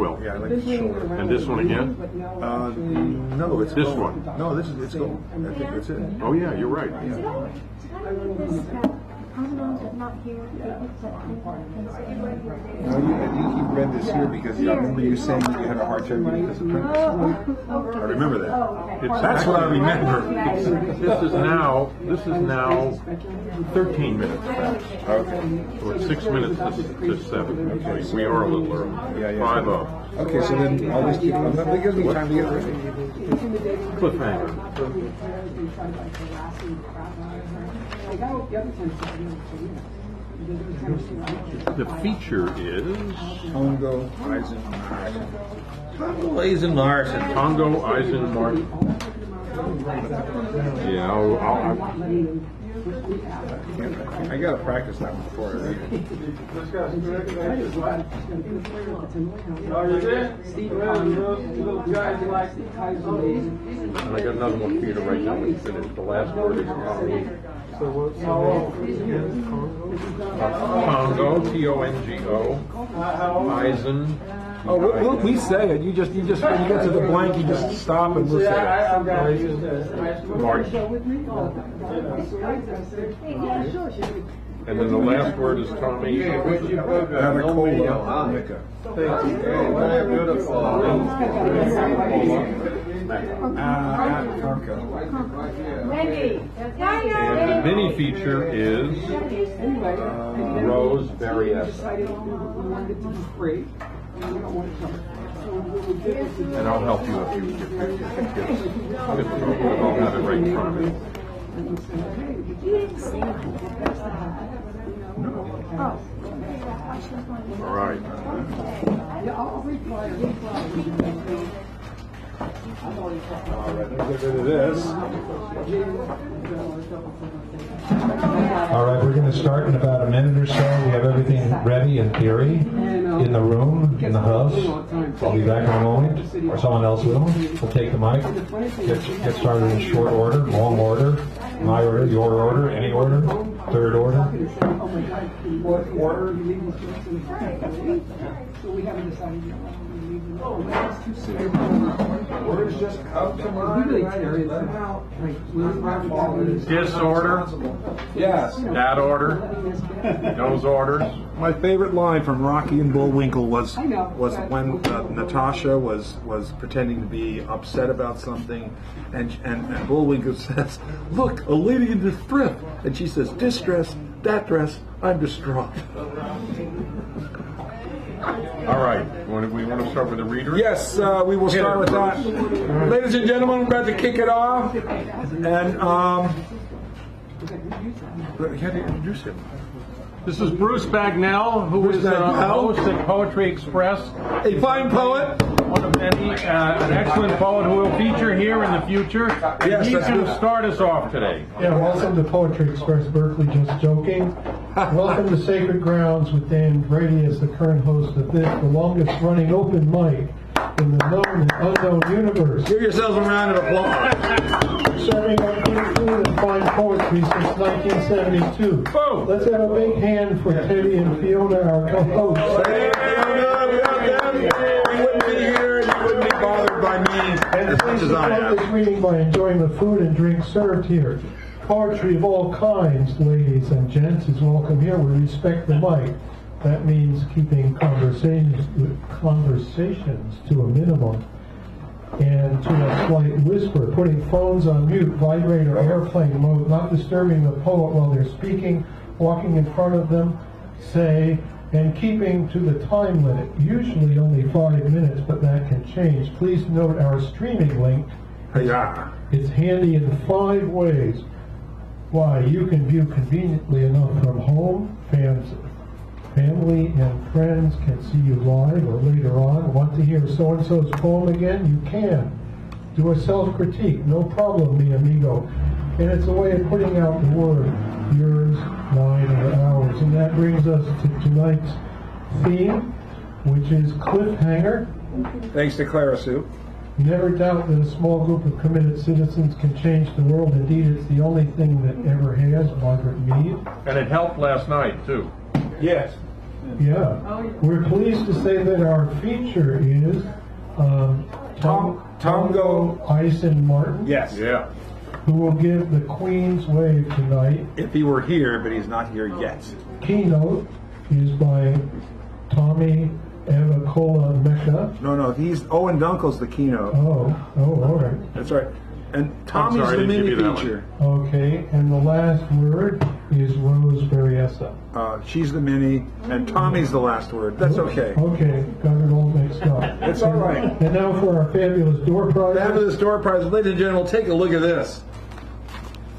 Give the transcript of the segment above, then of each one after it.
will. Yeah, I like the shoulder. And this one again? No, it's This gold. one? No, this is it's gold. I think that's it. Oh yeah, you're right. Did I read this unknown but not here? No, I think you read this here because I remember you saying that you had a hard time getting this print. I remember that. That's what I remember. This is now 13 minutes past. Okay. So it's 6 minutes to 7. We are a little early. Yeah, yeah. 5-0. Okay, so then I'll just keep. That gives me time to get ready. Cliffhanger. The feature is Tongo, Eisen, Larson. Tongo Eisen Martin. Yeah, I gotta practice that one before I read it. and I got another one for you to write down when you finish. The last word is Tongo. Tongo, T-O-N-G-O. Eisen. Oh, we say it. You just when you get to the blank, you just stop and we'll say it. Martin. And then the last word is Tommy. And the mini feature is Rose Various. And I'll help you if you I'll have it right in front of me. All right. Get rid of this. All right, we're going to start in about a minute or so. We have everything ready in theory, in the room, in the house. I'll be back in a moment, or someone else will. We'll take the mic, get started in short order, long order, my order, your order, any order, third order. Fourth order. Words just come to mind. Let them out. Disorder. Yes. That order. Those orders. My favorite line from Rocky and Bullwinkle was when Natasha was pretending to be upset about something, and Bullwinkle says, "Look, a lady in distress," and she says, "Distress, that dress, I'm distraught." All right. We want to start with the reader? Yes, we will start with that. Ladies and gentlemen, we're about to kick it off, and you had to introduce him. This is Bruce Bagnell, who is a host at Poetry Express. A fine poet. One of many, an excellent poet who will feature here in the future. Yes, He's that's going to good. start us off today. Yeah, welcome to Poetry Express Berkeley, just joking. Welcome to Sacred Grounds with Dan Brady as the current host of this, the longest running open mic in the known and unknown universe. Give yourselves a round of applause. Serving up good food and fine poetry since 1972. Boom. Let's have a big hand for Teddy and Fiona, our co-hosts. Hey, we wouldn't be here and you wouldn't be bothered by me And as much please as I support am. this reading by enjoying the food and drink served here. Poetry of all kinds, ladies and gents, is welcome here. We respect the mic. That means keeping conversations to a minimum and to a slight whisper, putting phones on mute, vibrate or airplane mode, not disturbing the poet while they're speaking, walking in front of them, say, and keeping to the time limit, usually only 5 minutes, but that can change. Please note our streaming link. Yeah. It's handy in 5 ways. Why, you can view conveniently enough from home. Family and friends can see you live or later on. Want to hear so-and-so's poem again? You can. Do a self-critique. No problem, mi amigo. And it's a way of putting out the word. Yours, mine, or ours. And that brings us to tonight's theme, which is cliffhanger. Thanks to Clara Sue. Never doubt that a small group of committed citizens can change the world. Indeed, it's the only thing that ever has. Margaret Mead. And it helped last night, too. Yes. Yeah. We're pleased to say that our feature is Tongo Eisen Martin, Yes. Yeah. who will give the Queen's Wave tonight. If he were here, but he's not here yet. Keynote is by Tommy Evacola Mecca. No, he's Owen Dunkel's the keynote. Oh, all right. That's right. And Tommy's sorry, I the didn't mini give you that feature. Okay, and the last word is Rose Berryessa. She's the mini, and Tommy's the last word. That's okay. Okay, got it all mixed up. It's all right. And now for our fabulous door prize. Fabulous door prize. Ladies and gentlemen, take a look at this.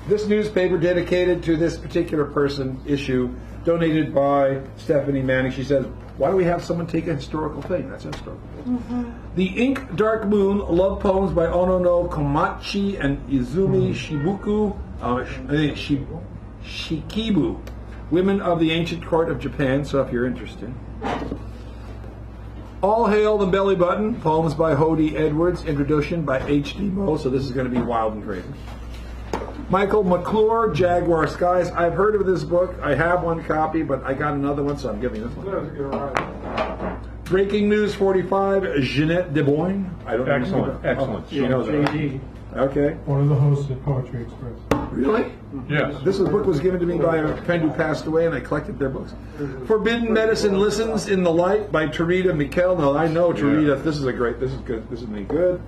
This newspaper dedicated to this particular person issue, donated by Stephanie Manning. She says, why do we have someone take a historical thing? That's historical. The Ink Dark Moon, love poems by Ono no Komachi and Izumi Shikibu, women of the ancient court of Japan, so if you're interested. All Hail the Belly Button, poems by Hody Edwards, introduction by H.D. Moe, so this is going to be wild and crazy. Michael McClure, Jaguar Skies. I've heard of this book. I have one copy, but I got another one, so I'm giving this one. Breaking News 45, Jeanette DeBoyne. I don't know. Excellent. Excellent. She knows it. JD, Okay. one of the hosts at Poetry Express. Really? Yes. This book was given to me by a friend who passed away, and I collected their books. Forbidden Medicine Listens in the Light by Tarita Mikkel. Now, I know Tarita. This is good. This is going to be good.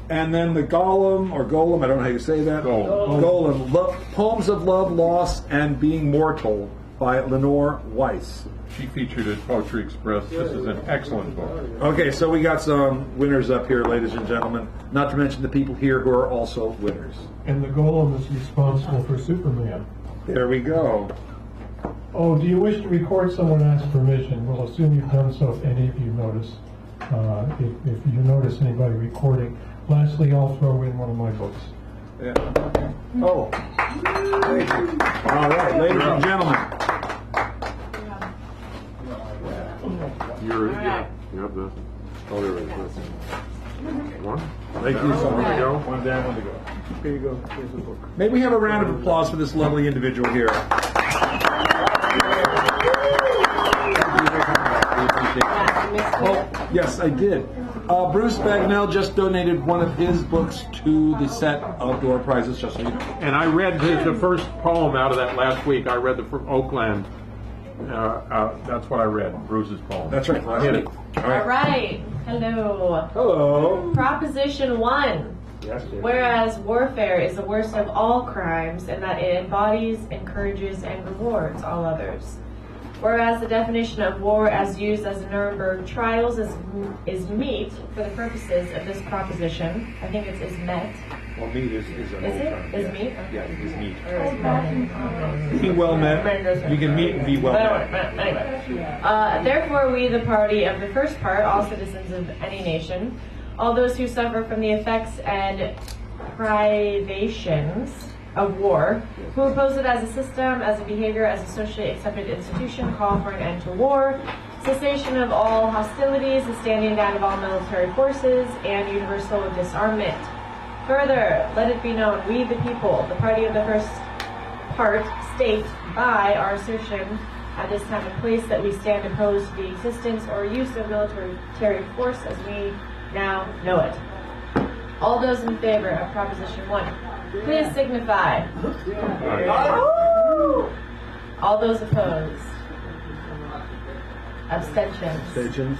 And then the Golem, I don't know how you say that. Golem. Poems of Love, Loss, and Being Mortal by Lenore Weiss. She featured at Poetry Express. This is an excellent book. Okay, so we got some winners up here, ladies and gentlemen. Not to mention the people here who are also winners. And the Golem is responsible for Superman. There we go. Oh, do you wish to record? Someone asked permission. We'll assume you've done so if any of you notice. If you notice anybody recording. Lastly, I'll throw in one of my books. Yeah. Oh. Thank you. All right, ladies and gentlemen. You have this. Oh, there it is. One. Thank you so much. One down, one to go. Here you go. Here's the book. May we have a round of applause for this lovely individual here? Oh, yes, I did. Bruce Bagnell just donated one of his books to the set of door prizes, just so you know. And I read the first poem out of that last week. I read from Oakland. That's what I read, Bruce's poem. That's right. Hit it. All right. Hello. Hello. Proposition 1. Yes, dear. Whereas warfare is the worst of all crimes in that it embodies, encourages, and rewards all others. Whereas the definition of war as used as the Nuremberg trials is meet for the purposes of this proposition. I think it's is met. Well, meat is an old Is it? term. Is Yeah. meet? Yeah, it is meat. Or is met? Be well met. You can meet and be well met. Anyway. Therefore, we, the party of the first part, all citizens of any nation, all those who suffer from the effects and privations of war, who oppose it as a system, as a behavior, as a socially accepted institution, call for an end to war, cessation of all hostilities, the standing down of all military forces, and universal disarmament. Further, let it be known, we the people, the party of the first part, state by our assertion at this time and place that we stand opposed to the existence or use of military force as we now know it. All those in favor of Proposition 1, please signify. All those opposed. Abstentions. Stations.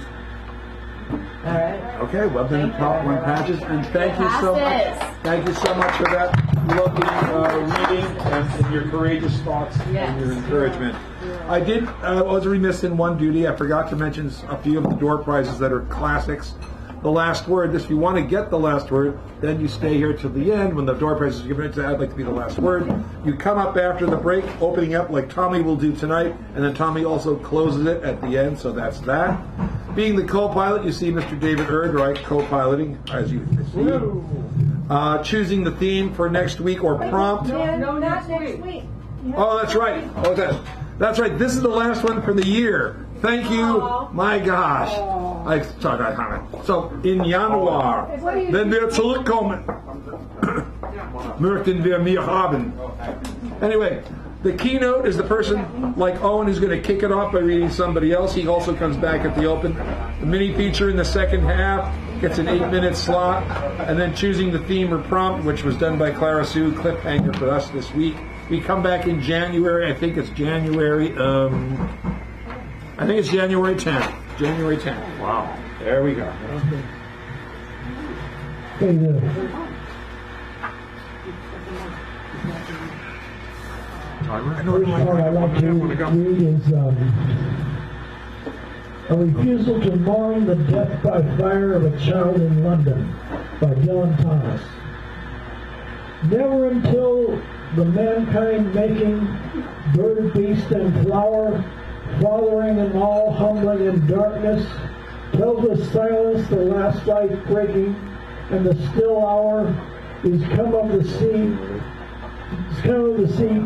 All right. Okay, well then the Thank top you. one patches, and thank you so much. Passes. Thank you so much for that lovely reading and your courageous thoughts and your Yes. encouragement. I was remiss in one duty. I forgot to mention a few of the door prizes that are classics. The last word. If you want to get the last word, then you stay here till the end when the door prize is given. I'd like to be the last word. You come up after the break, opening up like Tommy will do tonight, and then Tommy also closes it at the end. So that's that. Being the co-pilot, you see Mr. David Erd, right? Co-piloting, as you can see. Choosing the theme for next week or prompt. No, not next week. Oh, that's right. Oh, that's right. This is the last one for the year. Thank you. My gosh. So, in Januar, wenn wir zurückkommen, möchten wir mehr haben. Anyway, The keynote is the person like Owen who's going to kick it off by reading somebody else. He also comes back at the open. The mini feature in the second half gets an 8-minute slot, and then choosing the theme or prompt, which was done by Clara Sue, cliffhanger for us this week. We come back in January. I think it's January 10th. January 10th. Wow. There we go. Hey there. First part I'd like to read is A Refusal to Mourn the Death by Fire of a Child in London by Dylan Thomas. Never until the mankind making, bird, beast, and flower, fathering and all, humbling in darkness, tells with silence the last life breaking, and the still hour is come of the sea,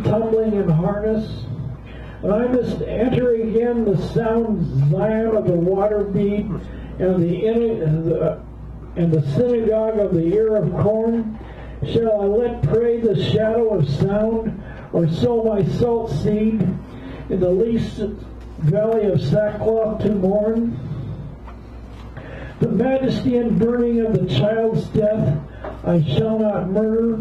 tumbling in harness. And I must enter again the sound Zion of the water bead and the synagogue of the ear of corn. Shall I let pray the shadow of sound, or sow my salt seed in the least valley of sackcloth to mourn? The majesty and burning of the child's death I shall not murder.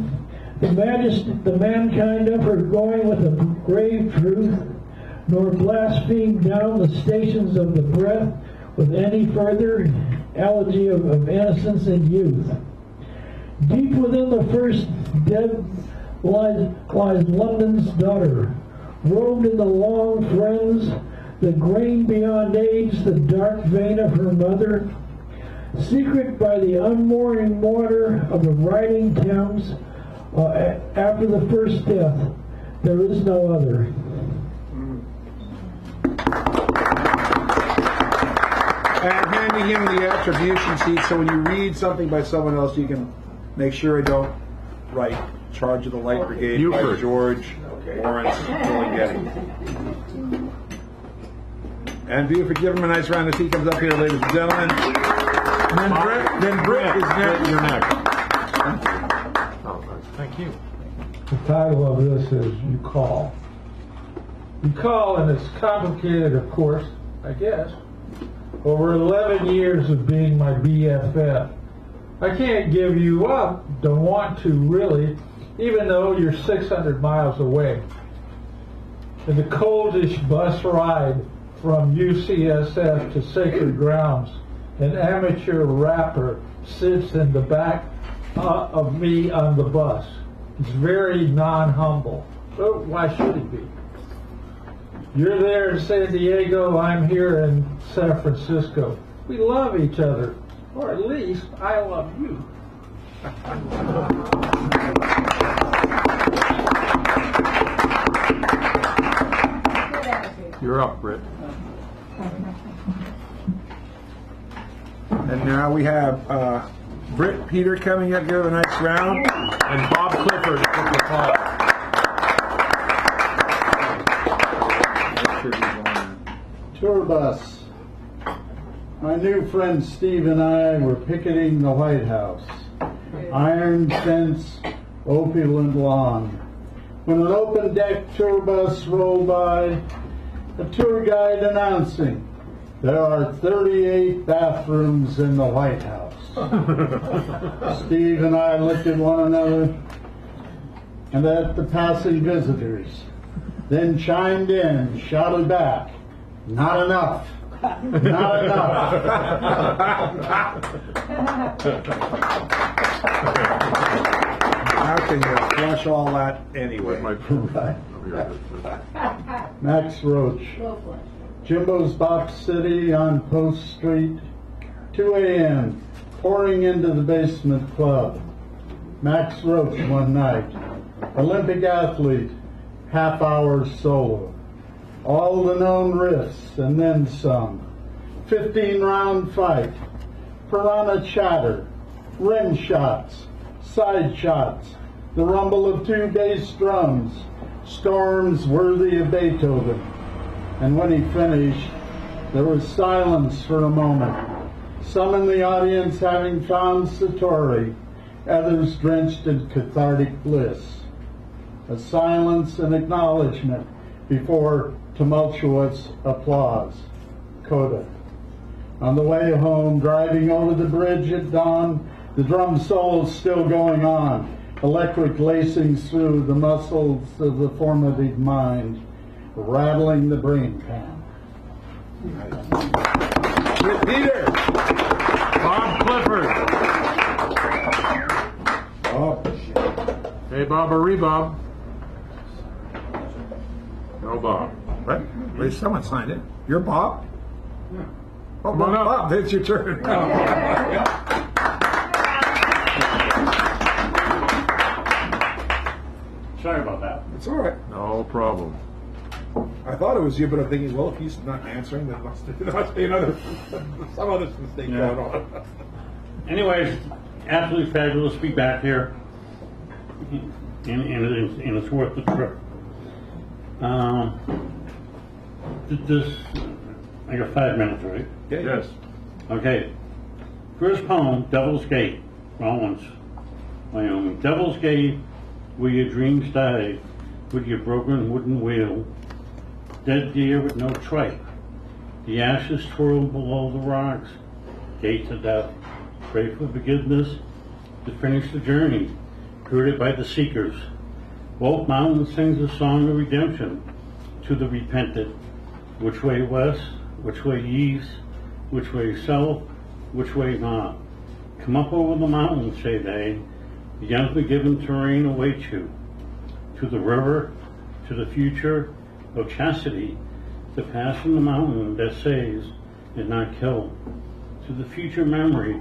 The mankind of her going with a grave truth, nor blaspheme down the stations of the breath with any further elegy of innocence and youth. Deep within the first dead lies London's daughter, robed in the long friends, the grain beyond age, the dark vein of her mother, secret by the unmourning water of the riding Thames. After the first death, there is no other. And handing him the attribution sheet so when you read something by someone else, you can make sure I don't write Charge of the Light Brigade by Buford. George Lawrence Fillingetti. And Buford, give him a nice round as he comes up here, ladies and gentlemen. And then Britt is next. You're next. Oh, thank you. The title of this is You Call. You call, and it's complicated, of course, I guess. Over 11 years of being my BFF. I can't give you up, don't want to really, even though you're 600 miles away. In the coldish bus ride from UCSF to Sacred Grounds, an amateur rapper sits in the back of me on the bus. He's very non-humble. So why should he be? You're there in San Diego, I'm here in San Francisco. We love each other, or at least I love you. You're up, Britt. And now we have Britt Peter coming up, give a nice round. And Bob Clifford took the call. Tour bus. My new friend Steve and I were picketing the White House. Iron fence, opulent lawn. When an open deck tour bus rolled by, a tour guide announcing, there are 38 bathrooms in the White House. Steve and I looked at one another and at the passing visitors, then chimed in, shouted back, not enough. Not enough. How can you flush all that anyway? Max Roach. Jimbo's Box City on Post Street. 2 a.m. Pouring into the basement club. Max Roach one night. Olympic athlete. Half-hour solo. All the known riffs and then some. 15-round fight. Piranha chatter. Rim shots. Side shots. The rumble of 2 bass drums. Storms worthy of Beethoven. And when he finished, there was silence for a moment. Some in the audience having found Satori, others drenched in cathartic bliss. a silence and acknowledgement before tumultuous applause. Coda. On the way home, driving over the bridge at dawn, the drum solo's still going on, electric lacing through the muscles of the formative mind, rattling the brain pan. Peter! Bob Clifford. Oh, Hey, Bob or Bob? No, Bob. what? Wait, someone signed it. You're Bob? Oh, Come on up. Bob, it's your turn. Sorry about that. It's all right. No problem. I thought it was you, but I'm thinking, well, if he's not answering, then must be another, some other mistake Yeah. going on. Anyways, absolutely fabulous to be back here, and it's worth the trip. This, I got 5 minutes, right? Yes. Okay. First poem, Devil's Gate, Rollins, Wyoming. Devil's Gate, where your dreams die, with your broken wooden wheel. Dead deer with no tripe. The ashes twirl below the rocks. Gate to death. Pray for forgiveness to finish the journey, girded by the seekers. Both mountains sings a song of redemption to the repentant. Which way west? Which way east? Which way south? Which way not? Come up over the mountains, say they. The unforgiven terrain awaits you. To the river, to the future of chastity, to pass from the mountain that saves and not kill. To the future memory,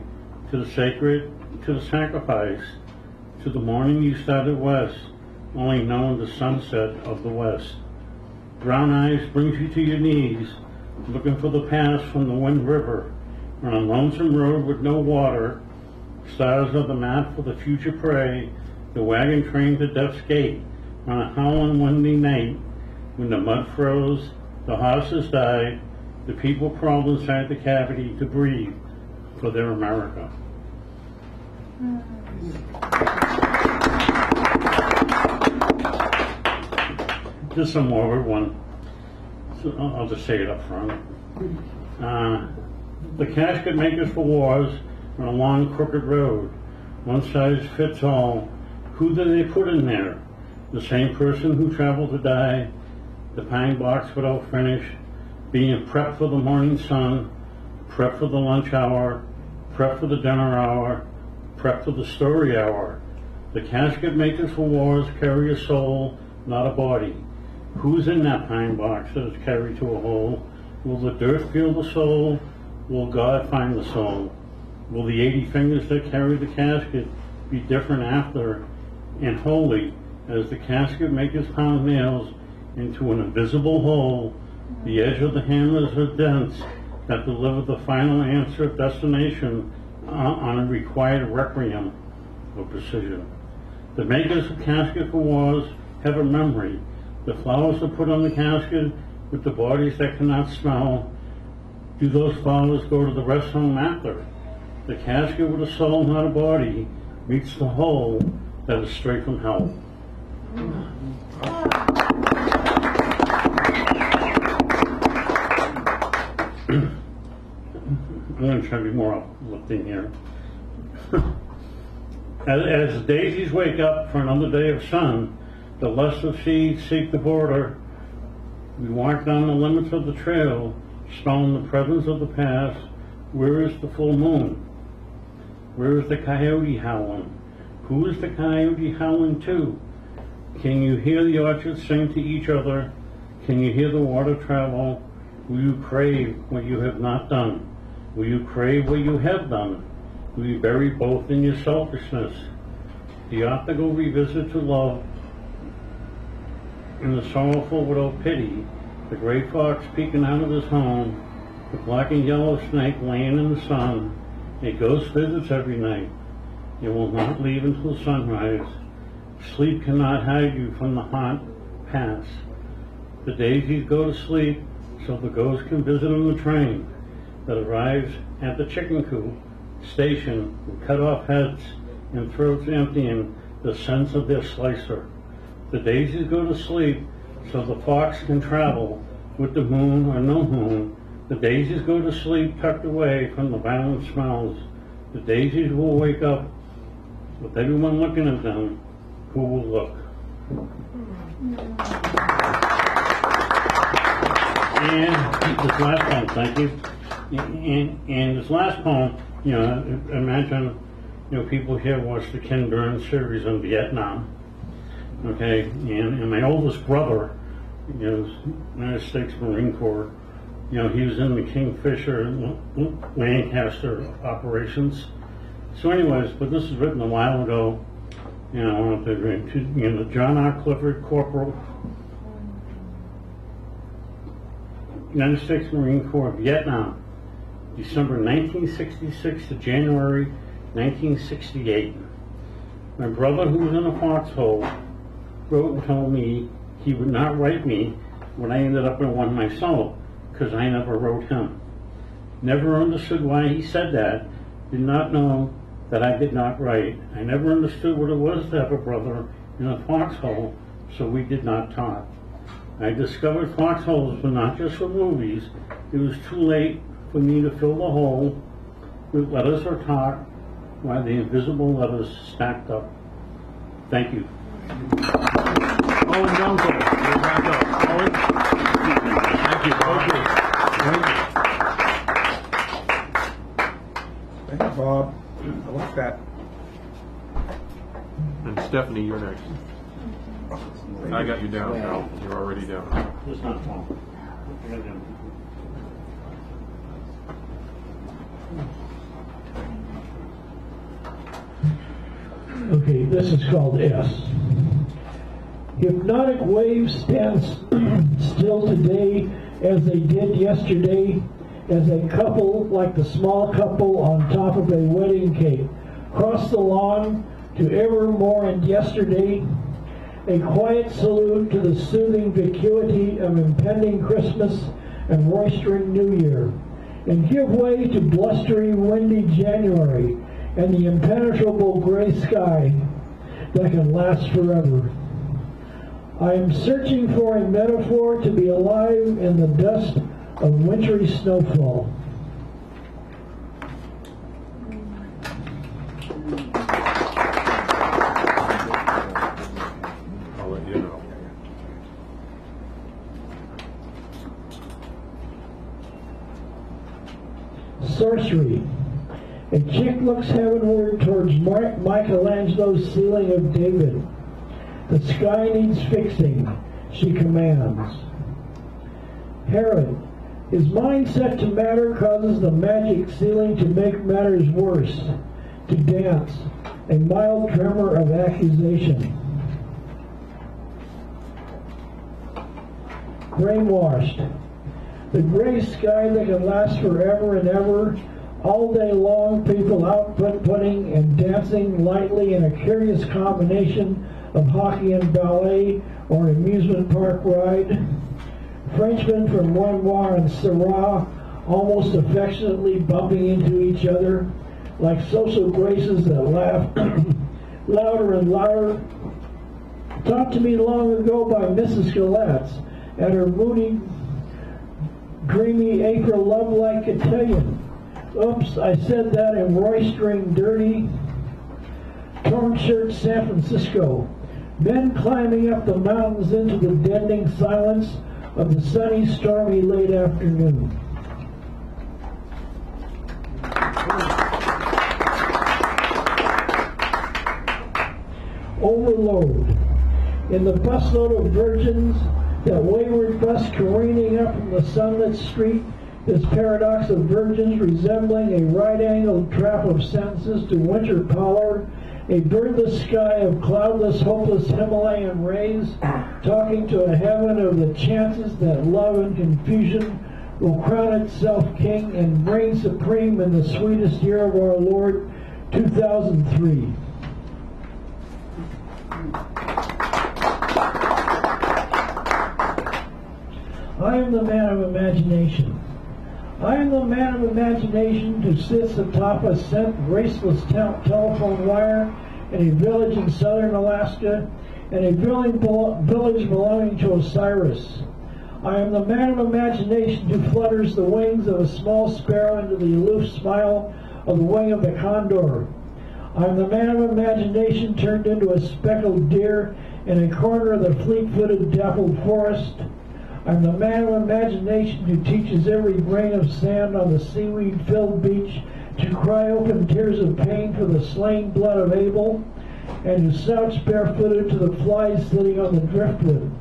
to the sacred, to the sacrifice, to the morning you started west, only knowing the sunset of the west. Brown eyes brings you to your knees, looking for the pass from the Wind River, on a lonesome road with no water. Stars are the map for the future prey, the wagon train to death's gate, on a howling windy night, when the mud froze, the horses died, the people crawled inside the cavity to breathe for their America. Just a morbid one. So I'll just say it up front. The casket makers for wars on a long crooked road. One size fits all. Who do they put in there? The same person who traveled to die. The pine box without finish. Being prepped for the morning sun. Prepped for the lunch hour. Prepped for the dinner hour. Prepped for the story hour. The casket makers for wars carry a soul, not a body. Who's in that pine box that is carried to a hole? Will the dirt feel the soul? Will God find the soul? Will the 80 fingers that carry the casket be different after and holy as the casket makers pound nails into an invisible hole? The edge of the hammers are dense that deliver the final answer of destination on a required requiem of precision. The makers of casket for wars have a memory. The flowers are put on the casket with the bodies that cannot smell. Do those flowers go to the rest home after? The casket with a soul, not a body, meets the hole that is straight from hell. I'm going to try to be more uplifting here. As daisies wake up for another day of sun, the lust of seeds seek the border. We walk down the limits of the trail, smelling the presence of the past. Where is the full moon? Where is the coyote howling? Who is the coyote howling to? Can you hear the orchards sing to each other? Can you hear the water travel? Will you crave what you have not done? Will you crave what you have done? Will you bury both in your selfishness? The optical revisit to love, and the sorrowful without pity, the gray fox peeking out of his home, the black and yellow snake laying in the sun. A ghost visits every night. It will not leave until sunrise. Sleep cannot hide you from the haunt past. The daisies go to sleep so the ghost can visit on the train that arrives at the chicken coop station with cut off heads and throats emptying the sense of their slicer. The daisies go to sleep so the fox can travel with the moon or no moon. The daisies go to sleep tucked away from the violent smells. The daisies will wake up with everyone looking at them. Who will look? And this last poem, thank you. And this last poem, you know, imagine, you know, people here watch the Ken Burns series on Vietnam, okay? And my oldest brother, you know, United States Marine Corps, you know, he was in the Kingfisher and Lancaster operations. So anyways, but this was written a while ago, you know, I want to read to, you know, John R. Clifford, Corporal, United States Marine Corps, Vietnam, December 1966 to January 1968. My brother, who was in a foxhole, wrote and told me he would not write me when I ended up in one myself, because I never wrote him. Never understood why he said that. Did not know that I did not write. I never understood what it was to have a brother in a foxhole, so we did not talk. I discovered foxholes were not just for movies. It was too late for me to fill the hole with letters or talk while the invisible letters stacked up. Thank you. Owen Dunkel, you're back up. Owen? Thank you, Bob. Thank you, Bob. I like that. And Stephanie, you're next. I got you down, Al. You're already down. It's not fun. Okay, this is called S. Hypnotic waves stand still today as they did yesterday, as a couple, like the small couple on top of a wedding cake, cross the lawn to evermore and yesterday, a quiet salute to the soothing vacuity of impending Christmas and roistering New Year, and give way to blustery, windy January and the impenetrable gray sky that can last forever. I am searching for a metaphor to be alive in the dust of wintry snowfall. I'll let you know. Sorcery. A chick looks heavenward towards Michelangelo's ceiling of David. The sky needs fixing, she commands. Herod. His mind set to matter causes the magic ceiling to make matters worse, to dance, a mild tremor of accusation. Brainwashed. The gray sky that can last forever and ever, all day long people out putting and dancing lightly in a curious combination of hockey and ballet or an amusement park ride. Frenchmen from Renoir and Syrah almost affectionately bumping into each other like social graces that laugh louder and louder. Taught to me long ago by Mrs. Galatz at her moody, dreamy April love-like cotillion. Oops, I said that in roistering, dirty, torn shirt San Francisco. Men climbing up the mountains into the deadening silence of the sunny, stormy late afternoon. Overload. In the busload of virgins, that wayward bus careening up from the sunlit street, this paradox of virgins resembling a right-angled trap of sentences to winter power, a birdless sky of cloudless, hopeless Himalayan rays, talking to a heaven of the chances that love and confusion will crown itself king and reign supreme in the sweetest year of our Lord, 2003. I am the man of imagination. I am the man of imagination who sits atop a graceless telephone wire in a village in southern Alaska, and a village belonging to Osiris. I am the man of imagination who flutters the wings of a small sparrow into the aloof smile of the wing of the condor. I am the man of imagination turned into a speckled deer in a corner of the fleet-footed dappled forest. I am the man of imagination who teaches every grain of sand on the seaweed-filled beach to cry open tears of pain for the slain blood of Abel, and who shouts barefooted to the flies sitting on the driftwood.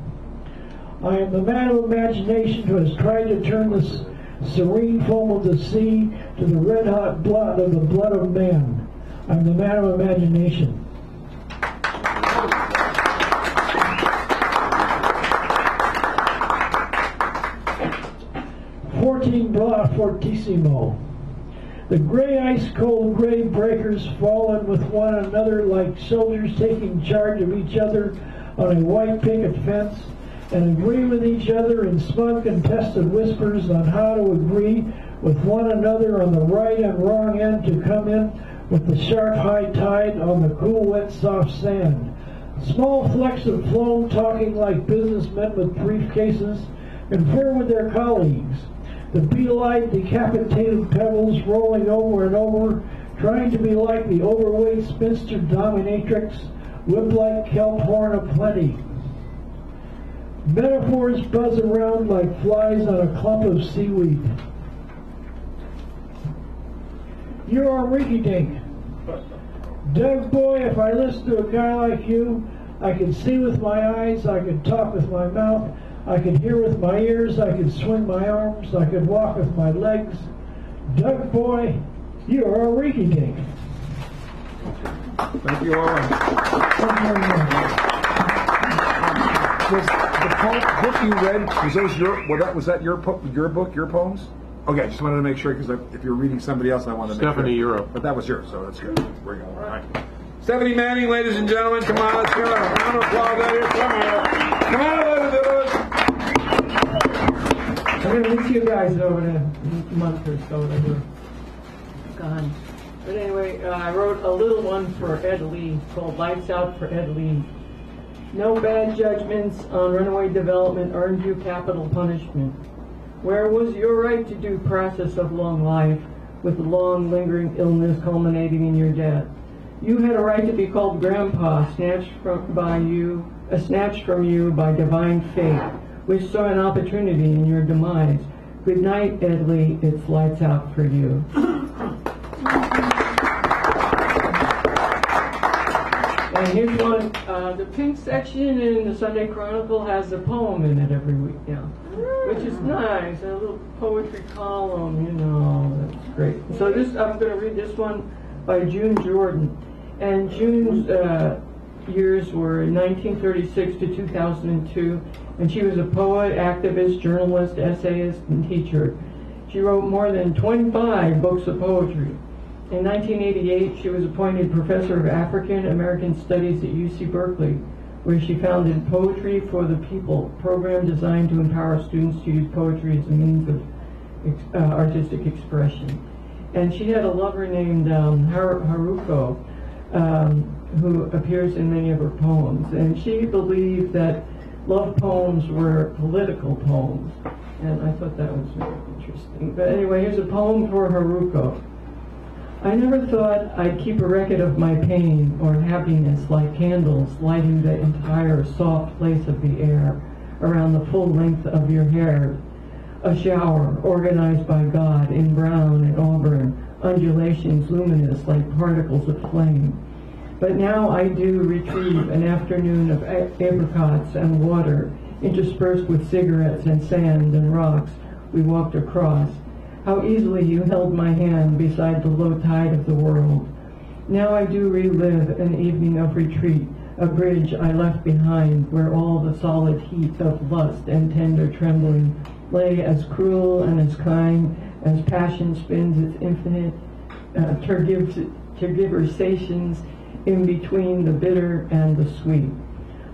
I am the man of imagination who has tried to turn the serene foam of the sea to the red-hot blood of the blood of man. I'm the man of imagination. Fortissimo. The gray ice-cold gray breakers fall in with one another like soldiers taking charge of each other on a white picket fence, and agree with each other in smug contested whispers on how to agree with one another on the right and wrong end to come in with the sharp high tide on the cool wet soft sand. Small flecks of foam talking like businessmen with briefcases confer with their colleagues. The beetle-eyed decapitated pebbles rolling over and over, trying to be like the overweight spinster dominatrix, whip-like kelp horn of plenty. Metaphors buzz around like flies on a clump of seaweed. You're a rinky-dink. Doug boy, if I listen to a guy like you, I can see with my eyes, I can talk with my mouth, I could hear with my ears, I could swing my arms, I could walk with my legs. Doug boy, you're a rinky-dink. Thank you, Owen. Was the book you read, was that your book, your poems? Okay, just wanted to make sure, because if you're reading somebody else, I wanted to make Stephanie, sure. you're up. But that was yours, so that's good. Bring it on. All right. Stephanie Manning, ladies and gentlemen, come on, let's give her a round of applause out here somewhere. Come on, Elizabeth. I'm going to miss you guys over the month or so that we're gone. But anyway, I wrote a little one for Ed Lee called Lights Out for Ed Lee. No bad judgments on runaway development earned you capital punishment. Where was your right to due process of long life with long lingering illness culminating in your death? You had a right to be called Grandpa, snatched from you by divine fate, which saw an opportunity in your demise. Good night, Ed Lee, it's lights out for you. And here's one, the pink section in the Sunday Chronicle has a poem in it every week now, which is nice, a little poetry column, you know, that's great. So I'm going to read this one by June Jordan. And June's years were 1936 to 2002, and she was a poet, activist, journalist, essayist, and teacher. She wrote more than 25 books of poetry. In 1988, she was appointed Professor of African American Studies at UC Berkeley, where she founded Poetry for the People, a program designed to empower students to use poetry as a means of artistic expression. And she had a lover named Haruko, who appears in many of her poems. And she believed that love poems were political poems. And I thought that was very interesting. But anyway, here's a poem for Haruko. I never thought I'd keep a record of my pain or happiness like candles lighting the entire soft place of the air around the full length of your hair. A shower organized by God in brown and auburn, undulations luminous like particles of flame. But now I do retrieve an afternoon of apricots and water, interspersed with cigarettes and sand and rocks we walked across. How easily you held my hand beside the low tide of the world. Now I do relive an evening of retreat, a bridge I left behind where all the solid heat of lust and tender trembling lay as cruel and as kind as passion spins its infinite tergiversations in between the bitter and the sweet.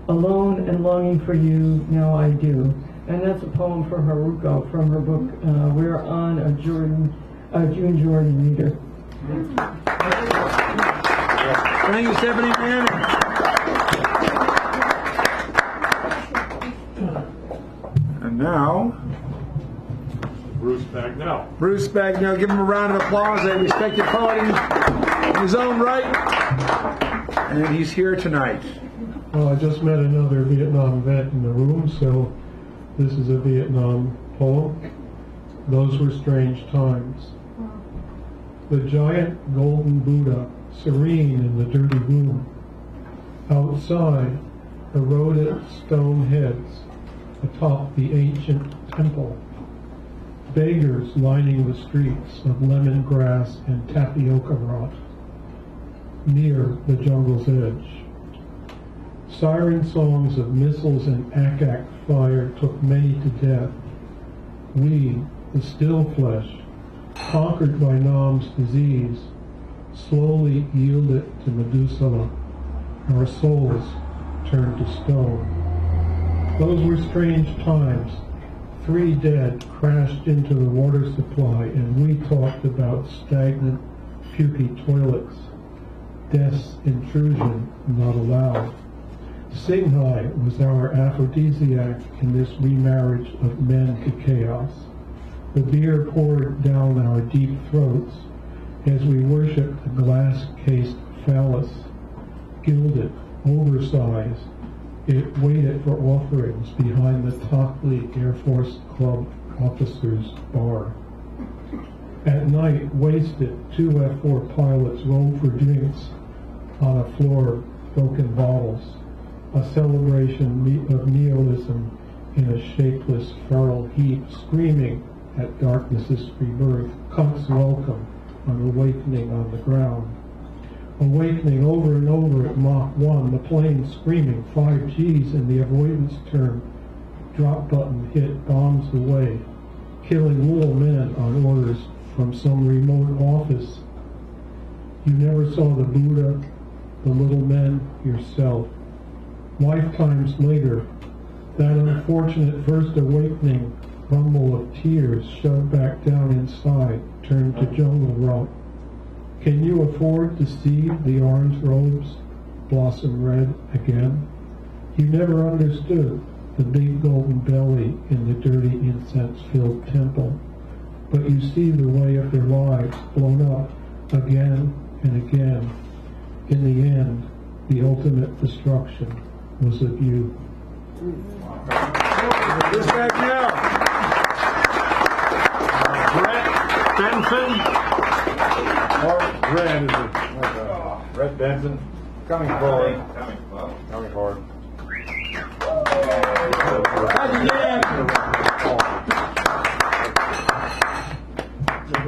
Alone and longing for you, now I do. And that's a poem for Haruko from her book, We're on a June Jordan reader. Thank you, Stephanie Manning. And now, Bruce Bagnell. Bruce Bagnell, give him a round of applause. A respected poet in his own right. And he's here tonight. Well, I just met another Vietnam vet in the room, so this is a Vietnam poem. Those were strange times. The giant golden Buddha, serene in the dirty room. Outside, eroded stone heads atop the ancient temple. Beggars lining the streets of lemongrass and tapioca rot near the jungle's edge. Siren songs of missiles and ack-ack fire took many to death. We, the still flesh, conquered by Nam's disease, slowly yielded to Medusa. Our souls turned to stone. Those were strange times. 3 dead crashed into the water supply, and we talked about stagnant, pukey toilets. Death's intrusion not allowed. Singhai was our aphrodisiac in this remarriage of men to chaos. The beer poured down our deep throats as we worshipped the glass-cased phallus. Gilded, oversized, it waited for offerings behind the Tockley Air Force Club officers' bar. At night, wasted, 2 F-4 pilots rolled for drinks on a floor of broken bottles, a celebration of nihilism in a shapeless feral heap, screaming at darkness's rebirth, Kunk's welcome, an awakening on the ground. Awakening over and over at Mach 1, the plane screaming 5 Gs in the avoidance term. Drop button hit bombs away, killing little men on orders from some remote office. You never saw the Buddha, the little men, yourself. Lifetimes later, that unfortunate first awakening, rumble of tears shoved back down inside, turned to jungle rot. Can you afford to see the orange robes blossom red again? You never understood the big golden belly in the dirty incense-filled temple, but you see the way of their lives blown up again and again. In the end, the ultimate destruction was of you. Bruce Bagnell. Brett Benson. Or Red is it? Red Benson, coming forward. Coming forward.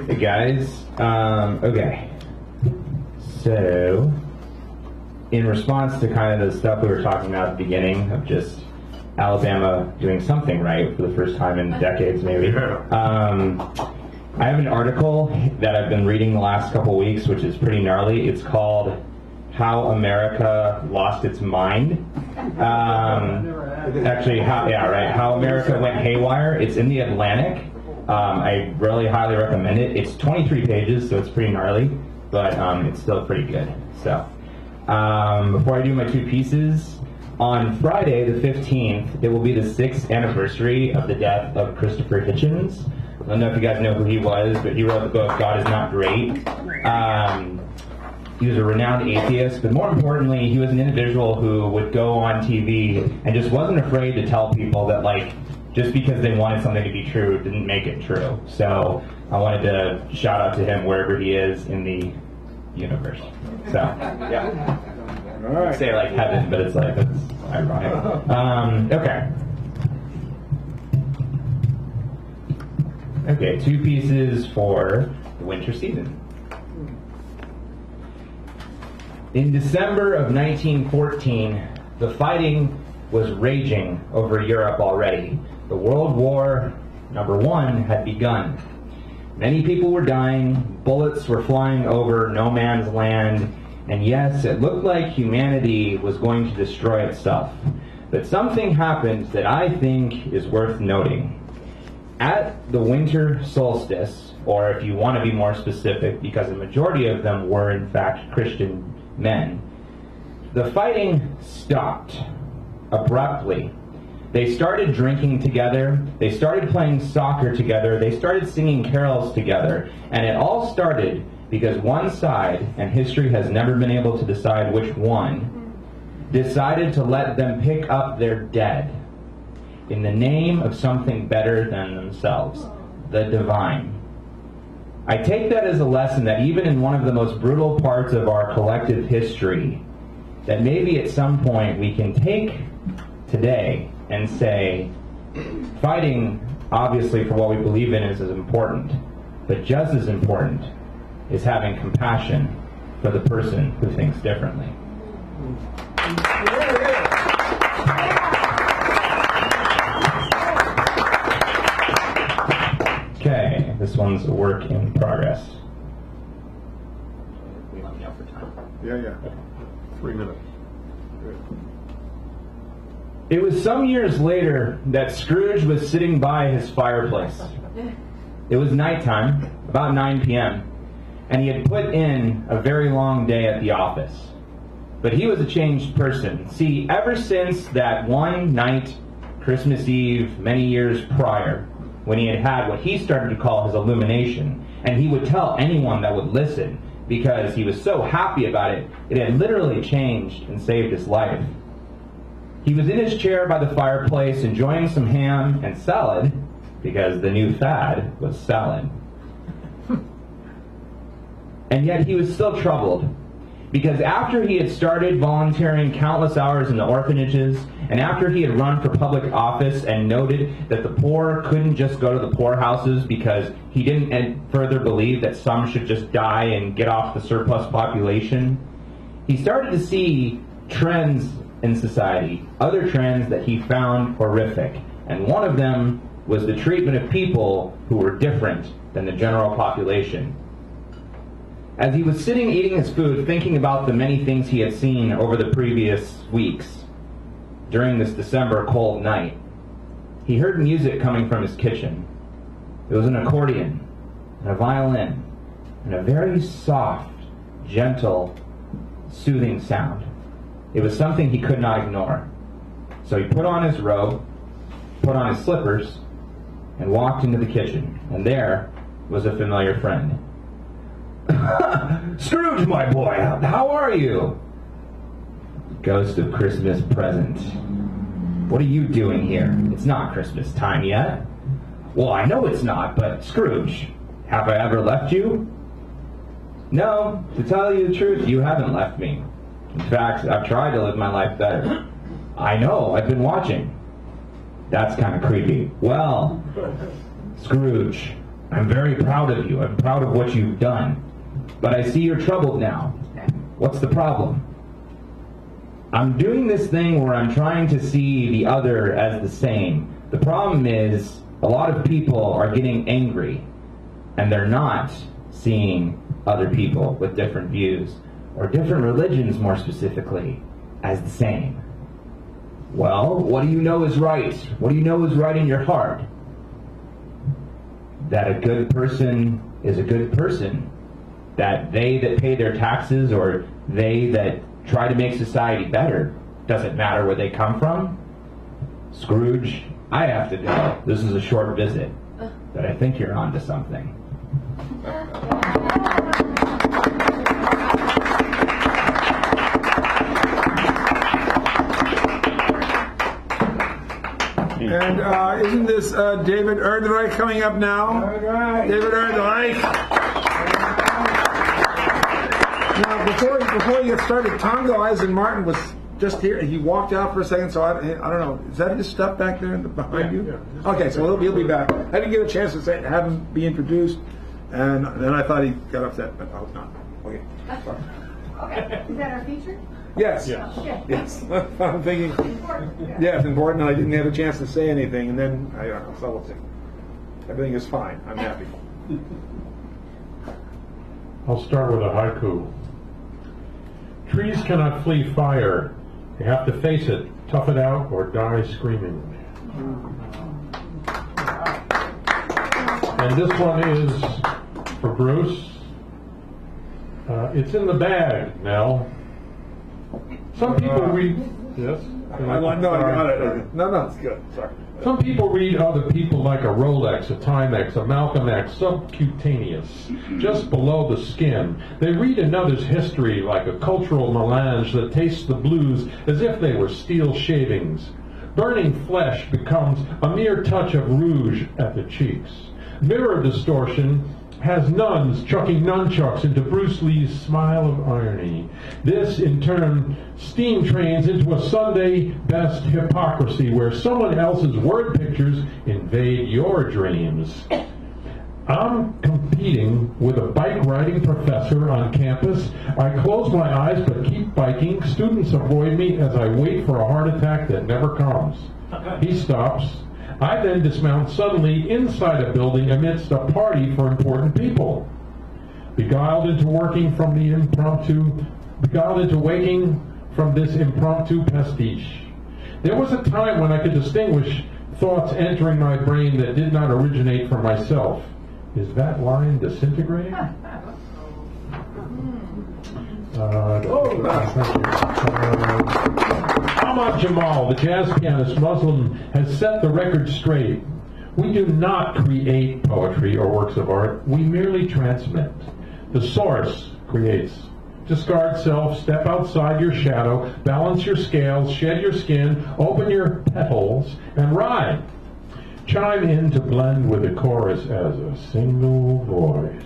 Hey guys, okay. So, in response to kind of the stuff we were talking about at the beginning of just Alabama doing something right for the first time in decades, maybe. I have an article that I've been reading the last couple weeks, which is pretty gnarly. It's called How America Lost Its Mind. Actually, How America Went Haywire. It's in the Atlantic. I really highly recommend it. It's 23 pages, so it's pretty gnarly, but it's still pretty good. So, before I do my 2 pieces, on Friday the 15th, it will be the 6th anniversary of the death of Christopher Hitchens. I don't know if you guys know who he was, but he wrote the book God Is Not Great. He was a renowned atheist, but more importantly, he was an individual who would go on TV and just wasn't afraid to tell people that, like, just because they wanted something to be true didn't make it true. So I wanted to shout out to him wherever he is in the universe. So, yeah. All right. Say like heaven, but it's like, that's ironic. Okay. Okay, 2 pieces for the winter season. In December of 1914, the fighting was raging over Europe already. The World War #1 had begun. Many people were dying, bullets were flying over no man's land, and yes, it looked like humanity was going to destroy itself. But something happened that I think is worth noting. At the winter solstice, or if you want to be more specific, because the majority of them were in fact Christian men, the fighting stopped abruptly. They started drinking together, they started playing soccer together, they started singing carols together, and it all started because one side, and history has never been able to decide which one, decided to let them pick up their dead in the name of something better than themselves, the divine. I take that as a lesson that even in one of the most brutal parts of our collective history, that maybe at some point we can take today and say, fighting obviously for what we believe in is important, but just as important is having compassion for the person who thinks differently. Okay, this one's a work in progress. We let me know for time. Yeah. 3 minutes. It was some years later that Scrooge was sitting by his fireplace. It was nighttime, about 9 p.m., and he had put in a very long day at the office. But he was a changed person. See, ever since that one night, Christmas Eve, many years prior, when he had had what he started to call his illumination, and he would tell anyone that would listen, because he was so happy about it, it had literally changed and saved his life. He was in his chair by the fireplace enjoying some ham and salad, because the new fad was salad. And yet he was still troubled, because after he had started volunteering countless hours in the orphanages, and after he had run for public office and noted that the poor couldn't just go to the poorhouses because he didn't further believe that some should just die and get off the surplus population, he started to see trends in society, other trends that he found horrific. And one of them was the treatment of people who were different than the general population. As he was sitting eating his food, thinking about the many things he had seen over the previous weeks, during this December cold night, he heard music coming from his kitchen. It was an accordion, and a violin, and a very soft, gentle, soothing sound. It was something he could not ignore. So he put on his robe, put on his slippers, and walked into the kitchen. And there was a familiar friend. Scrooge, my boy, how are you? Ghost of Christmas present. What are you doing here? It's not Christmas time yet. Well, I know it's not, but Scrooge, have I ever left you? No, to tell you the truth, you haven't left me. In fact, I've tried to live my life better. I know, I've been watching. That's kind of creepy. Well, Scrooge, I'm very proud of you. I'm proud of what you've done. But I see you're troubled now. What's the problem? I'm doing this thing where I'm trying to see the other as the same. The problem is, a lot of people are getting angry, and they're not seeing other people with different views, or different religions more specifically, as the same. Well, what do you know is right? What do you know is right in your heart? That a good person is a good person. That they that pay their taxes or they that try to make society better, doesn't matter where they come from. Scrooge, I have to go. This is a short visit, but I think you're onto something. And isn't this David Erdreich coming up now? David Erdreich. Now, before you get started, Tongo Eisen Martin was just here. He walked out for a second, so I don't know. Is that his stuff back there behind you? Yeah. Okay, so he'll be back. I didn't get a chance to have him be introduced, and then I thought he got upset, but I hope not. Okay. Sorry. Okay. Is that our feature? Yes. Yes. Okay. Yes. I'm thinking. Important. Yeah, it's important. And I didn't have a chance to say anything, and then I don't know. So we'll see. Everything is fine. I'm happy. I'll start with a haiku. Trees cannot flee fire. They have to face it, tough it out, or die screaming. And this one is for Bruce. It's in the bag, Nell. Some people read Yes? No, I got it. No, it's good. Sorry. Some people read other people like a Rolex, a Timex, a Malcolm X, subcutaneous, just below the skin. They read another's history like a cultural melange that tastes the blues as if they were steel shavings. Burning flesh becomes a mere touch of rouge at the cheeks. Mirror distortion has nuns chucking nunchucks into Bruce Lee's smile of irony. This, in turn, steam trains into a Sunday best hypocrisy where someone else's word pictures invade your dreams. I'm competing with a bike riding professor on campus. I close my eyes but keep biking. Students avoid me as I wait for a heart attack that never comes. He stops. I then dismount suddenly inside a building amidst a party for important people. Beguiled into waking from this impromptu pastiche. There was a time when I could distinguish thoughts entering my brain that did not originate from myself. Is that line disintegrating? Ahmad Jamal, the jazz pianist Muslim, has set the record straight. We do not create poetry or works of art. We merely transmit. The source creates. Discard self, step outside your shadow, balance your scales, shed your skin, open your petals, and ride. Chime in to blend with the chorus as a single voice.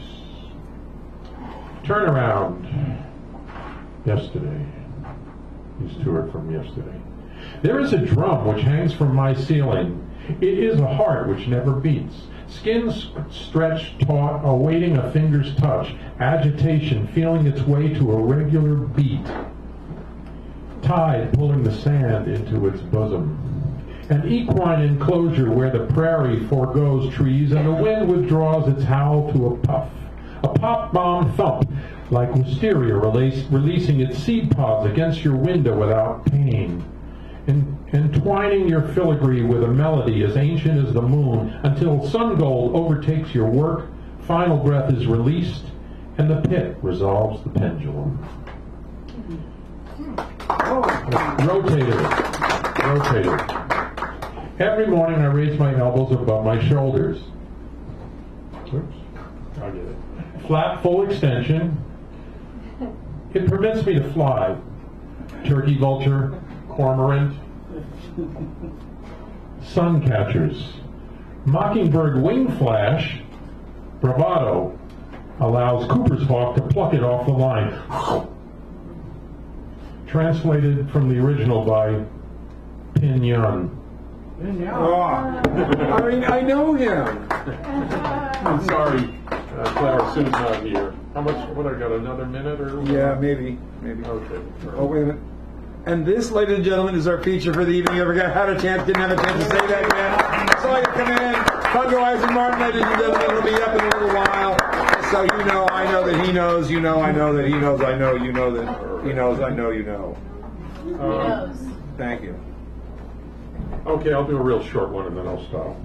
Turn around. Yesterday. These two are from yesterday. There is a drum which hangs from my ceiling. It is a heart which never beats. Skin stretched taut, awaiting a finger's touch. Agitation feeling its way to a regular beat. Tide pulling the sand into its bosom. An equine enclosure where the prairie forgoes trees and the wind withdraws its howl to a puff. A pop bomb thump, like wisteria releasing its seed pods against your window without pain. Entwining your filigree with a melody as ancient as the moon until sun gold overtakes your work, final breath is released, and the pit resolves the pendulum. Rotator. Every morning I raise my elbows above my shoulders. Oops, I get it. Flat, full extension. It permits me to fly. Turkey vulture, cormorant, sun catchers. Mockingbird wing flash, bravado, allows Cooper's hawk to pluck it off the line. Translated from the original by Pinyon. Oh, I know him. I'm sorry, Clara Sue's not here. How much, what, I got another minute or? Yeah, maybe. Okay. Oh, wait a minute. And this, ladies and gentlemen, is our feature for the evening. Ever had a chance, didn't have a chance to say that yet. So I can come in. Congo Isaac Martin, ladies and gentlemen, it'll be up in a little while. So you know, I know that he knows, you know, I know that he knows, I know, you know that he knows, I know, you know. He knows. Thank you. Okay, I'll do a real short one and then I'll stop.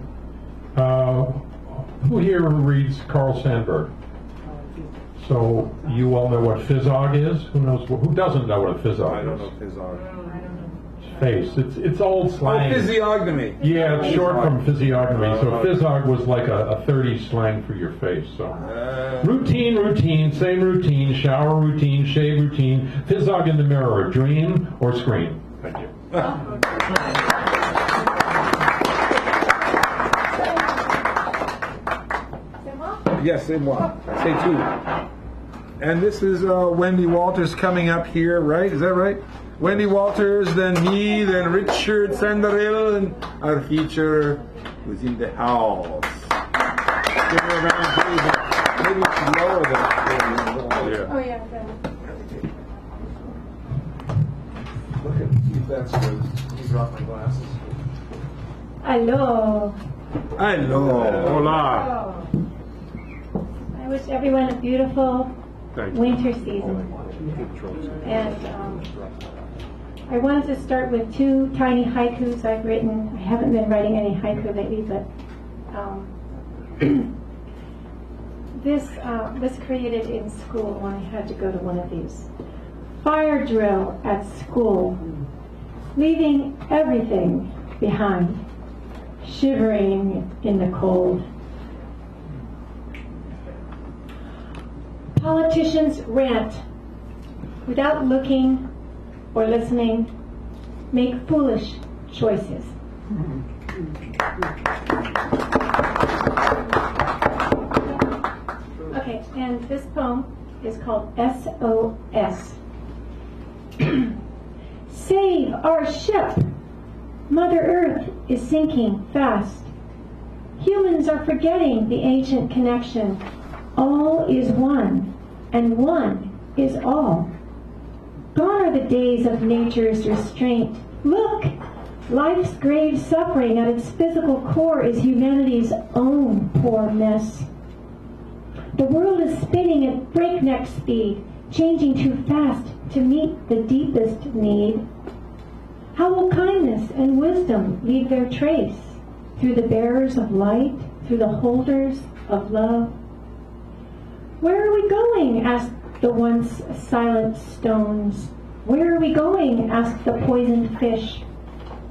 Who here reads Carl Sandburg? So you all know what physog is? Who knows? Who doesn't know what a physog is? I don't know physog. Face. It's old slang. Oh, physiognomy. Yeah, it's short from physiognomy. So physog was like a 30s slang for your face. So routine, same routine, shower routine, shave routine, physog in the mirror, dream or scream. Thank you. Yes, c'est moi. C'est tout. And this is Wendy Walters coming up here, right? Is that right? Wendy Walters, then me, then Richard Sandaril, and our feature was in the house. Give her a round, please. Maybe it's lower than Oh, yeah. Look at, see if that's good. Let me drop my glasses. Hello. Hello. Hola. I wish everyone a beautiful winter season. And I wanted to start with two tiny haikus I've written. I haven't been writing any haiku lately, but this created in school when I had to go to one of these. Fire drill at school. leaving everything behind, shivering in the cold. Politicians rant without looking or listening, make foolish choices. Okay, and this poem is called SOS. Save our ship! Mother Earth is sinking fast. Humans are forgetting the ancient connection. All is one, and one is all. Gone are the days of nature's restraint. Look! Life's grave suffering at its physical core is humanity's own poor mess. The world is spinning at breakneck speed, changing too fast to meet the deepest need. How will kindness and wisdom leave their trace through the bearers of light, through the holders of love? Where are we going? Asked the once silent stones. Where are we going? Asked the poisoned fish.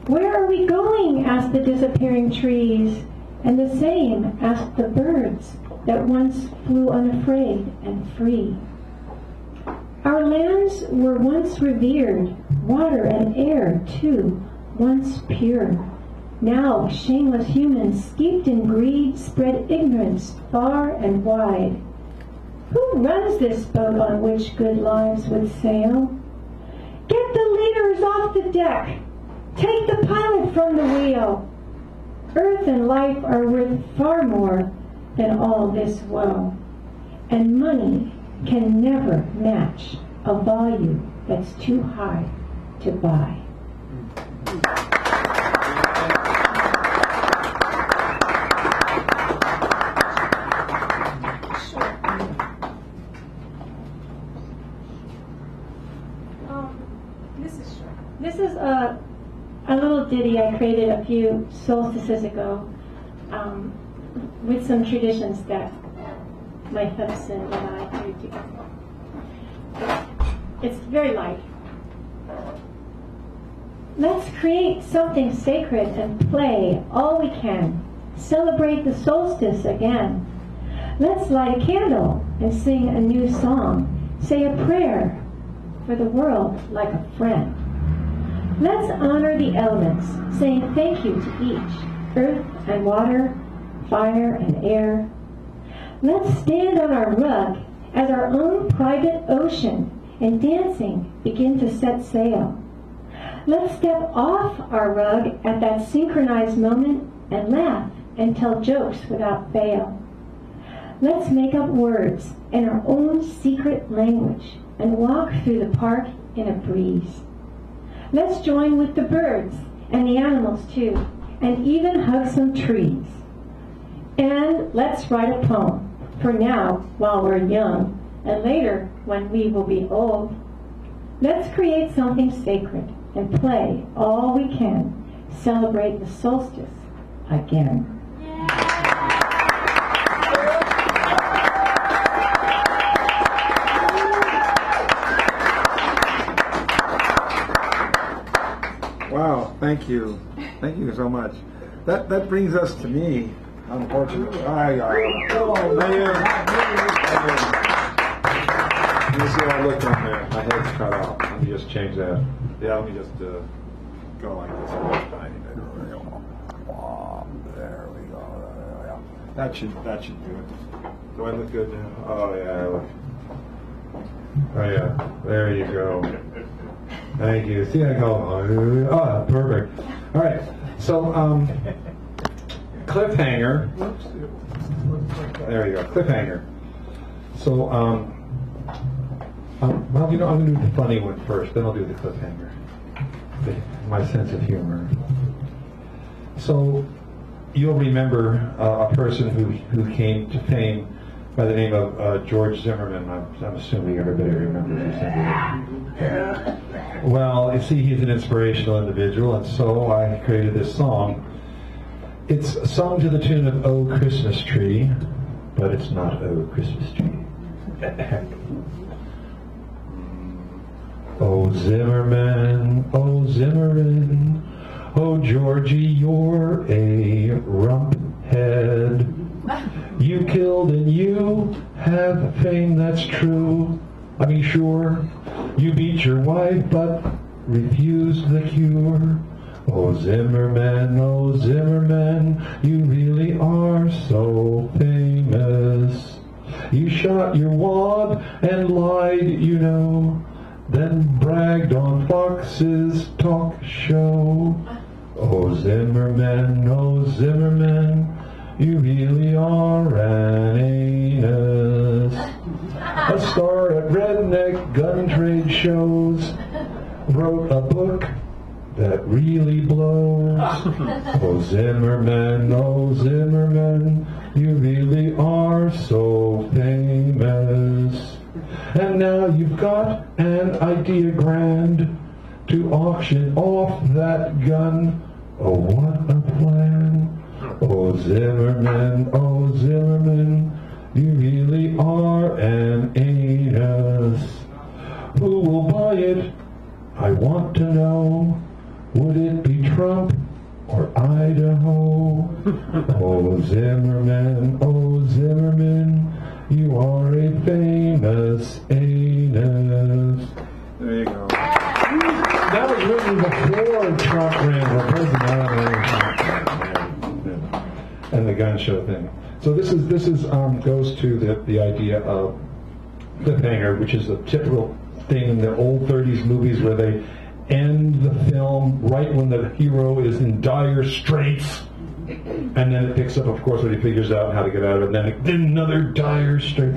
Where are we going? Asked the disappearing trees. And the same asked the birds that once flew unafraid and free. Our lands were once revered, water and air, too, once pure. Now shameless humans, steeped in greed, spread ignorance far and wide. Who runs this boat on which good lives would sail? Get the leaders off the deck! Take the pilot from the wheel! Earth and life are worth far more than all this woe, and money can never match a value that's too high to buy. This is a little ditty I created a few solstices ago with some traditions that my husband and I do together. It's very light. Let's create something sacred and play all we can. Celebrate the solstice again. Let's light a candle and sing a new song. Say a prayer for the world like a friend. Let's honor the elements, saying thank you to each, earth and water, fire and air. Let's stand on our rug as our own private ocean and dancing begin to set sail. Let's step off our rug at that synchronized moment and laugh and tell jokes without fail. Let's make up words in our own secret language and walk through the park in a breeze. Let's join with the birds and the animals too, and even hug some trees. And let's write a poem, for now, while we're young, and later, when we will be old. Let's create something sacred and play all we can. Celebrate the solstice again. Wow, thank you. Thank you so much. That brings us to me, unfortunately. You see how I look on there? My head's cut off. Let me just change that. Yeah, let me just go like this. There we go. That should do it. Do I look good now? Oh yeah, I look. Oh yeah, there you go. Thank you. See, I go. Oh, perfect. All right. So, cliffhanger. There you go. Cliffhanger. So, well, you know, I'm going to do the funny one first, then I'll do the cliffhanger. My sense of humor. So, you'll remember a person who came to fame by the name of George Zimmerman. I'm assuming everybody remembers this. Well, you see, he's an inspirational individual, and so I created this song. It's sung to the tune of "Oh Christmas Tree," but it's not "Oh Christmas Tree." Oh Zimmerman, oh Zimmerman, oh Georgie, you're a rump head. You killed and you have fame, that's true. I mean, sure, you beat your wife, but refused the cure. Oh Zimmerman, you really are so famous. You shot your wad and lied, you know, then bragged on Fox's talk show. Oh Zimmerman, you really are an anus. A star at redneck gun trade shows, wrote a book that really blows. Oh Zimmerman, you really are so famous. And now you've got an idea grand to auction off that gun. Oh, what a plan. Oh Zimmerman, you really are an anus. Who will buy it? I want to know. Would it be Trump or Idaho? Oh Zimmerman, you are a famous anus. There you go. That was written before Trump ran for president. And the gun show thing. So this goes to the idea of cliffhanger, which is a typical thing in the old 30s movies where they end the film right when the hero is in dire straits, and then it picks up, of course, when he figures out how to get out of it, and then another dire strait.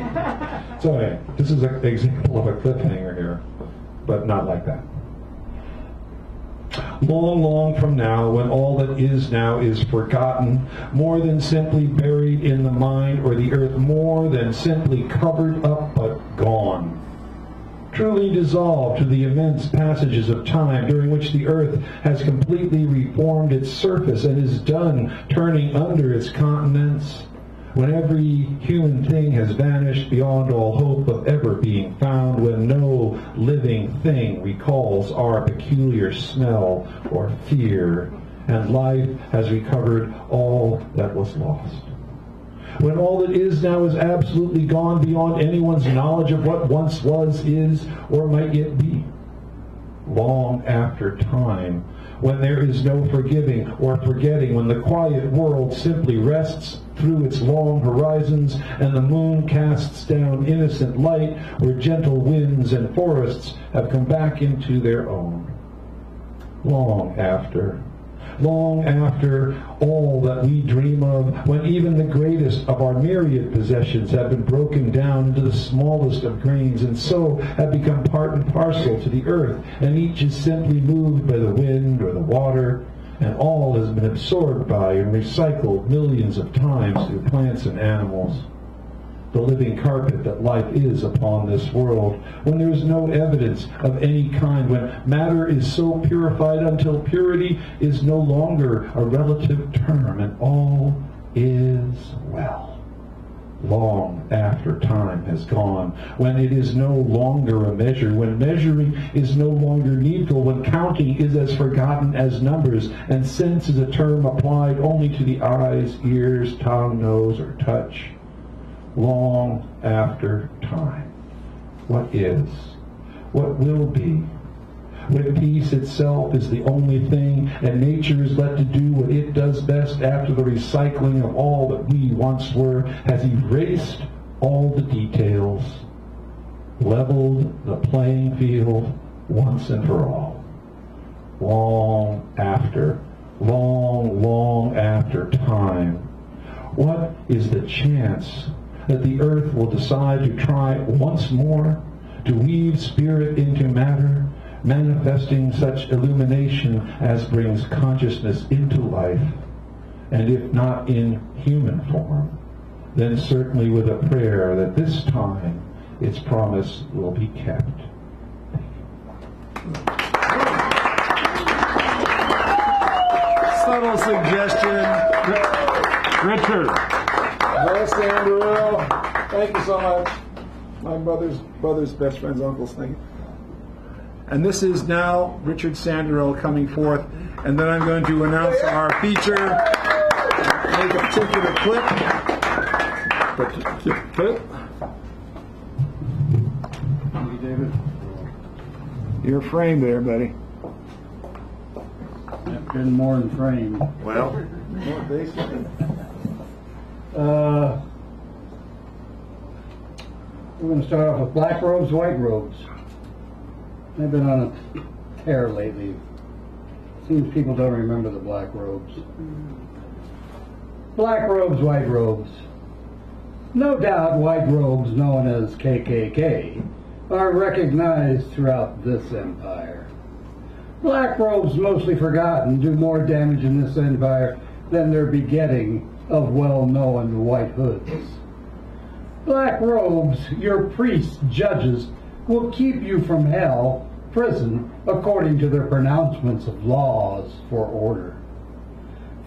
So anyway, this is an example of a cliffhanger here, but not like that. Long, long from now, when all that is now is forgotten, more than simply buried in the mind or the earth, more than simply covered up but gone, truly dissolved to the immense passages of time during which the earth has completely reformed its surface and is done turning under its continents, when every human thing has vanished beyond all hope of ever being found, when no living thing recalls our peculiar smell or fear, and life has recovered all that was lost. When all that is now is absolutely gone beyond anyone's knowledge of what once was, is, or might yet be. Long after time, when there is no forgiving or forgetting, when the quiet world simply rests through its long horizons, and the moon casts down innocent light, where gentle winds and forests have come back into their own. Long after all that we dream of, when even the greatest of our myriad possessions have been broken down into the smallest of grains, and so have become part and parcel to the earth, and each is simply moved by the wind or the water, and all has been absorbed by and recycled millions of times through plants and animals. The living carpet that life is upon this world, when there is no evidence of any kind, when matter is so purified until purity is no longer a relative term, and all is well. Long after time has gone, when it is no longer a measure, when measuring is no longer needful, when counting is as forgotten as numbers, and sense is a term applied only to the eyes, ears, tongue, nose, or touch. Long after time, what is, what will be, when peace itself is the only thing, and nature is let to do what it does best after the recycling of all that we once were has erased all the details, leveled the playing field once and for all. Long after time, what is the chance that the earth will decide to try once more to weave spirit into matter, manifesting such illumination as brings consciousness into life, and if not in human form, then certainly with a prayer that this time its promise will be kept. Subtle suggestion. Richard. Yes, Andrew. Thank you so much. My brother's best friend's uncles. Thank you. And this is now Richard Sanderell coming forth. And then I'm going to announce our feature. Make a particular clip. Thank you, David. You're framed there, buddy. I've been more than framed. Well, basically. We're going to start off with black robes, white robes. They've been on a tear lately. Seems people don't remember the black robes. Black robes, white robes. No doubt white robes, known as KKK, are recognized throughout this empire. Black robes, mostly forgotten, do more damage in this empire than their begetting of well-known white hoods. Black robes, your priests, judges, will keep you from hell, prison, according to their pronouncements of laws for order.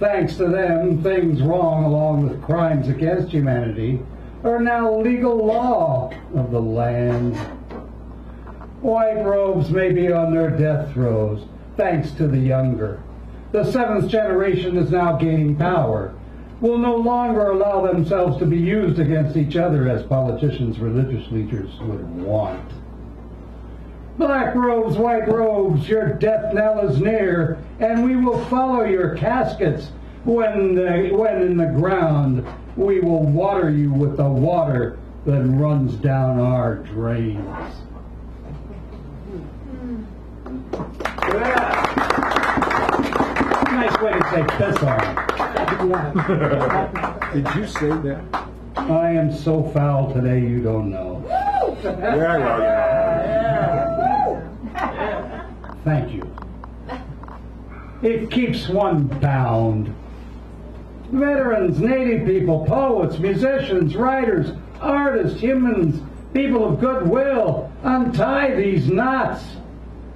Thanks to them, things wrong along with crimes against humanity are now legal law of the land. White robes may be on their death throes, thanks to the younger. The seventh generation is now gaining power, will no longer allow themselves to be used against each other as politicians, religious leaders would want. Black robes, white robes, your death knell is near, and we will follow your caskets. When in the ground, we will water you with the water that runs down our drains. Nice way to say piss on. Did you say that? I am so foul today you don't know. Thank you. It keeps one bound. Veterans, native people, poets, musicians, writers, artists, humans, people of goodwill, untie these knots.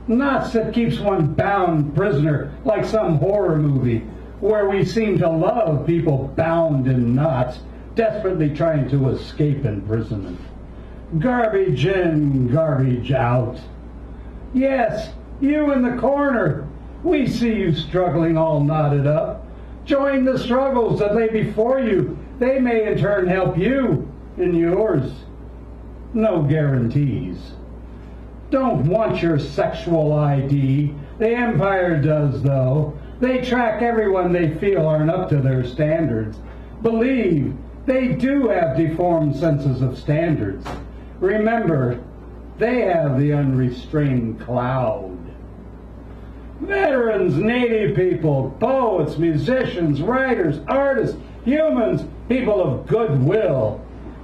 Knots that keeps one bound prisoner, like some horror movie, where we seem to love people bound in knots, desperately trying to escape imprisonment. Garbage in, garbage out. Yes, you in the corner. We see you struggling all knotted up. Join the struggles that lay before you. They may in turn help you in yours. No guarantees. Don't want your sexual ID. The Empire does, though. They track everyone they feel aren't up to their standards. Believe, they do have deformed senses of standards. Remember, they have the unrestrained cloud. Veterans, native people, poets, musicians, writers, artists, humans, people of goodwill,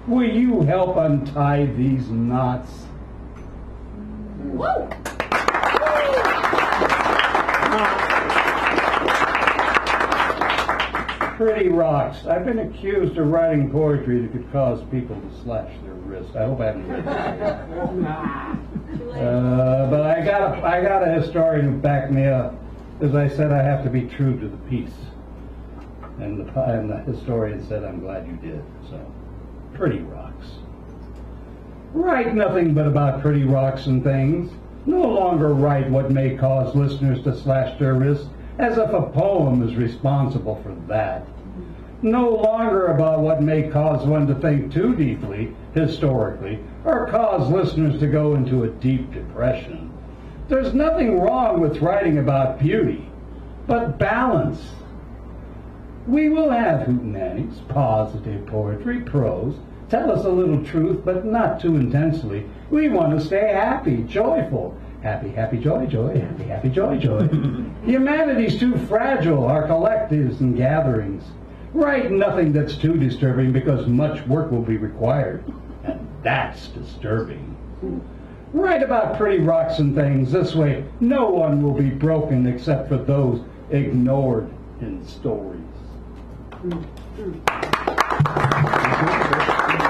will you help untie these knots? Woo! Pretty rocks. I've been accused of writing poetry that could cause people to slash their wrist. I hope I haven't read this yet. But I got a historian who backed me up. As I said, I have to be true to the piece. And the historian said, I'm glad you did. So, pretty rocks. Write nothing but about pretty rocks and things. No longer write what may cause listeners to slash their wrists, as if a poem is responsible for that. No longer about what may cause one to think too deeply, historically, or cause listeners to go into a deep depression. There's nothing wrong with writing about beauty, but balance. We will have hootenannies, positive poetry, prose. Tell us a little truth, but not too intensely. We want to stay happy, joyful. Happy, happy, joy, joy, happy, happy, joy, joy. Humanity's too fragile, our collectives and gatherings. Write nothing that's too disturbing, because much work will be required. And that's disturbing. Write about pretty rocks and things. This way, no one will be broken except for those ignored in stories.